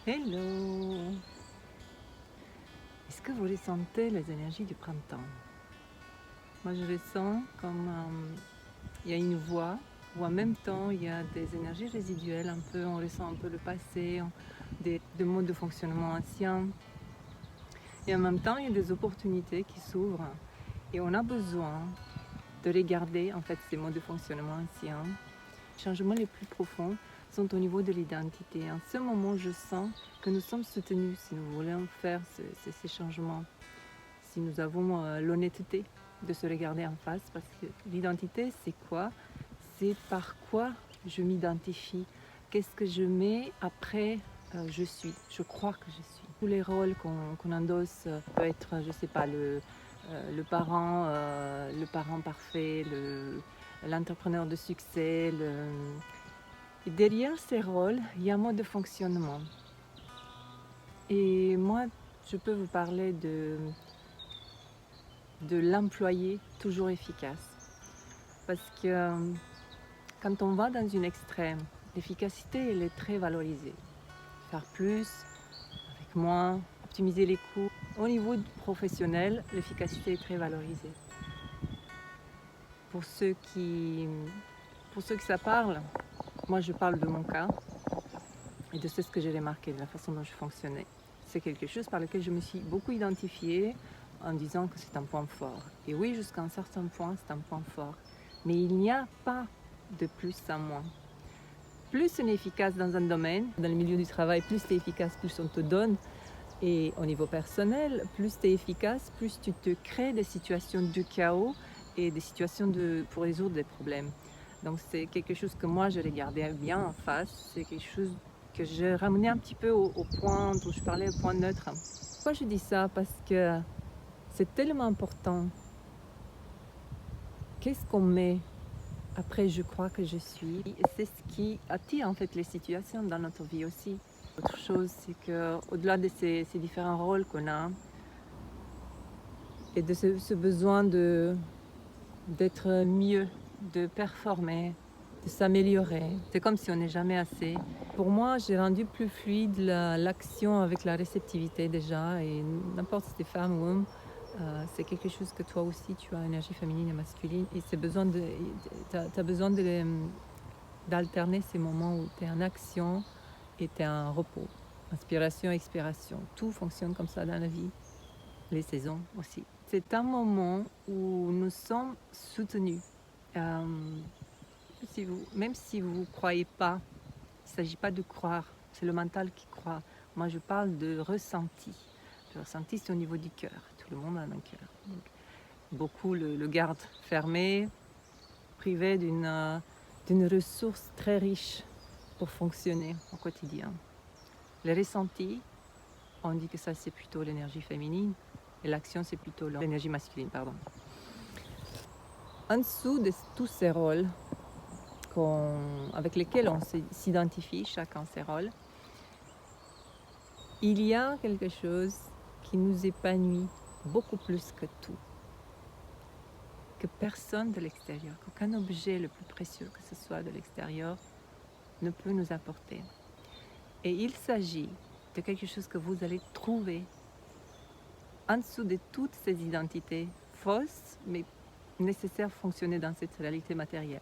Hello! Est-ce que vous ressentez les énergies du printemps? Moi, je le sens comme il y a une voix, ou en même temps, il y a des énergies résiduelles, un peu, on ressent un peu le passé, des modes de fonctionnement anciens. Et en même temps, il y a des opportunités qui s'ouvrent. Et on a besoin de regarder, en fait, ces modes de fonctionnement anciens. Les changements les plus profonds sont au niveau de l'identité. En ce moment, je sens que nous sommes soutenus si nous voulons faire ces changements. Si nous avons l'honnêteté de se regarder en face, parce que l'identité, c'est quoi? C'est par quoi je m'identifie. Qu'est-ce que je mets après je suis, je crois que je suis. Tous les rôles qu'on endosse peut être, je sais pas, le parent parfait, l'entrepreneur de succès. Et derrière ces rôles, il y a un mode de fonctionnement. Et moi, je peux vous parler de l'employé toujours efficace. Parce que quand on va dans une extrême, l'efficacité, elle est très valorisée. Faire plus, avec moins, optimiser les coûts. Au niveau professionnel, l'efficacité est très valorisée. Pour ceux qui ça parle, moi je parle de mon cas et de ce que j'ai remarqué, de la façon dont je fonctionnais. C'est quelque chose par lequel je me suis beaucoup identifiée en disant que c'est un point fort. Et oui, jusqu'à un certain point, c'est un point fort. Mais il n'y a pas de plus à moins. Plus on est efficace dans un domaine, dans le milieu du travail, plus tu es efficace, plus on te donne. Et au niveau personnel, plus tu es efficace, plus tu te crées des situations de chaos et des situations pour résoudre des problèmes. Donc c'est quelque chose que moi je regardais bien en face, c'est quelque chose que je ramenais un petit peu au point dont je parlais, au point neutre. Pourquoi je dis ça? Parce que c'est tellement important. Qu'est-ce qu'on met après je crois que je suis? C'est ce qui attire en fait les situations dans notre vie aussi. Autre chose, c'est qu'au-delà de ces différents rôles qu'on a, et de ce besoin d'être mieux, de performer, de s'améliorer. C'est comme si on n'est jamais assez. Pour moi, j'ai rendu plus fluide l'action avec la réceptivité déjà, et n'importe si c'est femme ou homme, c'est quelque chose que toi aussi tu as énergie féminine et masculine, et tu as besoin d'alterner ces moments où tu es en action et tu es en repos. Inspiration, expiration, tout fonctionne comme ça dans la vie, les saisons aussi. C'est un moment où nous sommes soutenus. Même si vous ne croyez pas, il ne s'agit pas de croire, c'est le mental qui croit. Moi, je parle de ressenti. Le ressenti, c'est au niveau du cœur. Tout le monde a un cœur. Donc, beaucoup le gardent fermé, privé d'une ressource très riche pour fonctionner au quotidien. Les ressentis, on dit que ça, c'est plutôt l'énergie féminine, et l'action, c'est plutôt l'énergie masculine, pardon. En dessous de tous ces rôles avec lesquels on s'identifie, chacun ses rôles, il y a quelque chose qui nous épanouit beaucoup plus que tout, que personne de l'extérieur, qu'aucun objet le plus précieux que ce soit de l'extérieur ne peut nous apporter. Et il s'agit de quelque chose que vous allez trouver en dessous de toutes ces identités fausses, mais nécessaires pour fonctionner dans cette réalité matérielle.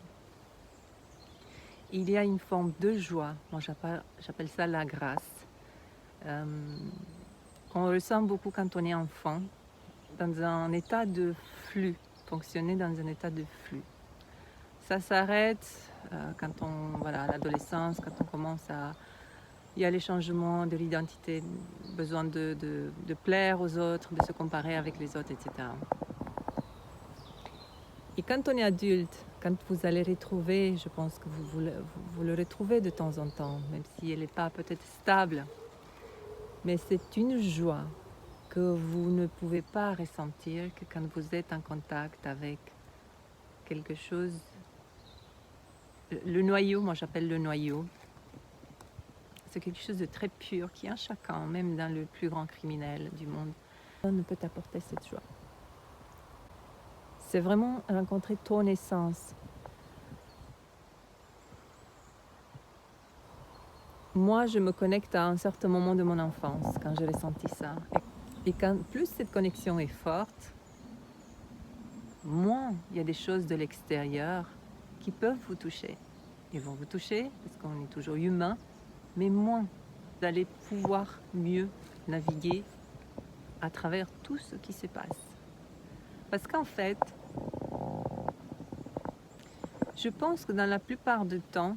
Il y a une forme de joie, moi j'appelle ça la grâce, qu'on ressent beaucoup quand on est enfant, dans un état de flux, fonctionner dans un état de flux. Ça s'arrête quand à l'adolescence, quand on commence il y a les changements de l'identité, besoin de plaire aux autres, de se comparer avec les autres, etc. Et quand on est adulte, quand vous allez retrouver, je pense que vous le retrouvez de temps en temps, même si elle n'est pas peut-être stable, mais c'est une joie que vous ne pouvez pas ressentir que quand vous êtes en contact avec quelque chose. Le noyau, moi j'appelle le noyau, c'est quelque chose de très pur qui est en chacun, même dans le plus grand criminel du monde. Personne ne peut t'apporter cette joie. C'est vraiment rencontrer ton essence. moi, je me connecte à un certain moment de mon enfance, quand j'ai ressenti ça. Et quand plus cette connexion est forte, moins il y a des choses de l'extérieur qui peuvent vous toucher. Ils vont vous toucher, parce qu'on est toujours humain, mais moins. Vous allez pouvoir mieux naviguer à travers tout ce qui se passe. Parce qu'en fait, je pense que dans la plupart du temps,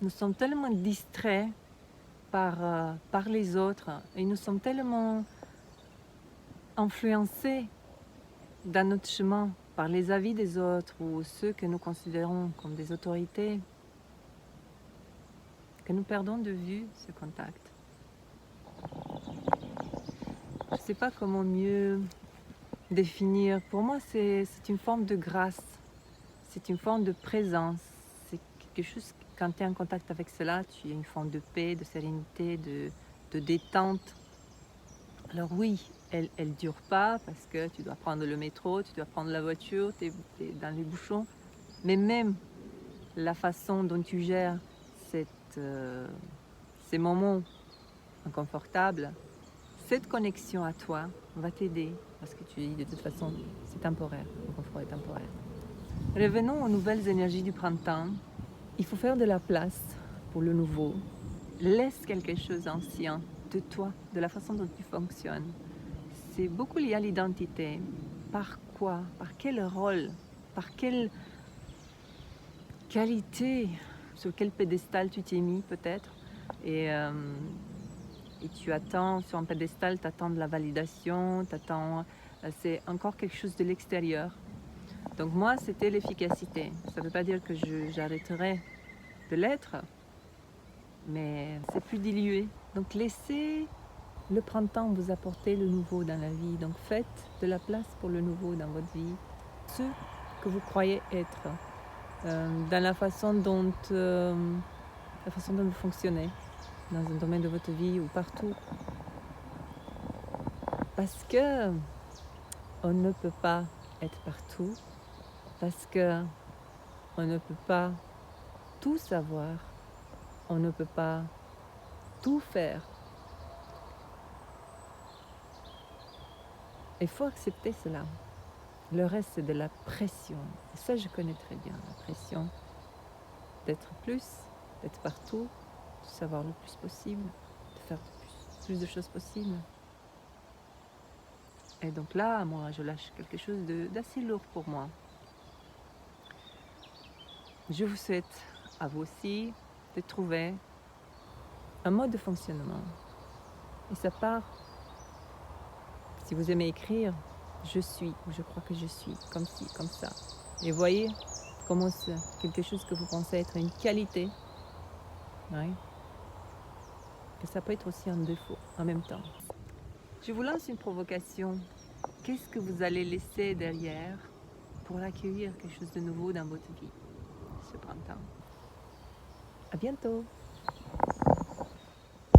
nous sommes tellement distraits par les autres et nous sommes tellement influencés dans notre chemin par les avis des autres ou ceux que nous considérons comme des autorités que nous perdons de vue ce contact. Je ne sais pas comment mieux définir. Pour moi, c'est une forme de grâce, c'est une forme de présence. C'est quelque chose, quand tu es en contact avec cela, tu as une forme de paix, de sérénité, de détente. Alors oui, elle ne dure pas parce que tu dois prendre le métro, tu dois prendre la voiture, tu es dans les bouchons. Mais même la façon dont tu gères ces moments inconfortables, cette connexion à toi va t'aider parce que tu dis de toute façon c'est temporaire, le confort est temporaire. Revenons aux nouvelles énergies du printemps. Il faut faire de la place pour le nouveau. Laisse quelque chose d'ancien de toi, de la façon dont tu fonctionnes. C'est beaucoup lié à l'identité. Par quoi? Par quel rôle? Par quelle qualité? Sur quel pédestal tu t'es mis peut-être? Et tu attends, sur un pédestal, tu attends de la validation, c'est encore quelque chose de l'extérieur. Donc moi, c'était l'efficacité. Ça ne veut pas dire que j'arrêterai de l'être, mais c'est plus dilué. Donc laissez le printemps vous apporter le nouveau dans la vie. Donc faites de la place pour le nouveau dans votre vie. Ce que vous croyez être, dans la façon dont vous fonctionnez, dans un domaine de votre vie ou partout. Parce que on ne peut pas être partout, parce que on ne peut pas tout savoir, on ne peut pas tout faire. Il faut accepter cela. Le reste, c'est de la pression. Et ça, je connais très bien, la pression d'être plus, d'être partout, de savoir le plus possible, de faire plus de choses possibles. Et donc là, moi, je lâche quelque chose d'assez lourd pour moi. Je vous souhaite à vous aussi de trouver un mode de fonctionnement. Et ça part, si vous aimez écrire, je suis, ou je crois que je suis, comme ci, comme ça. Et voyez comment c'est quelque chose que vous pensez être une qualité, ouais, que ça peut être aussi un défaut en même temps. Je vous lance une provocation. Qu'est-ce que vous allez laisser derrière pour accueillir quelque chose de nouveau dans votre vie ce printemps? À bientôt!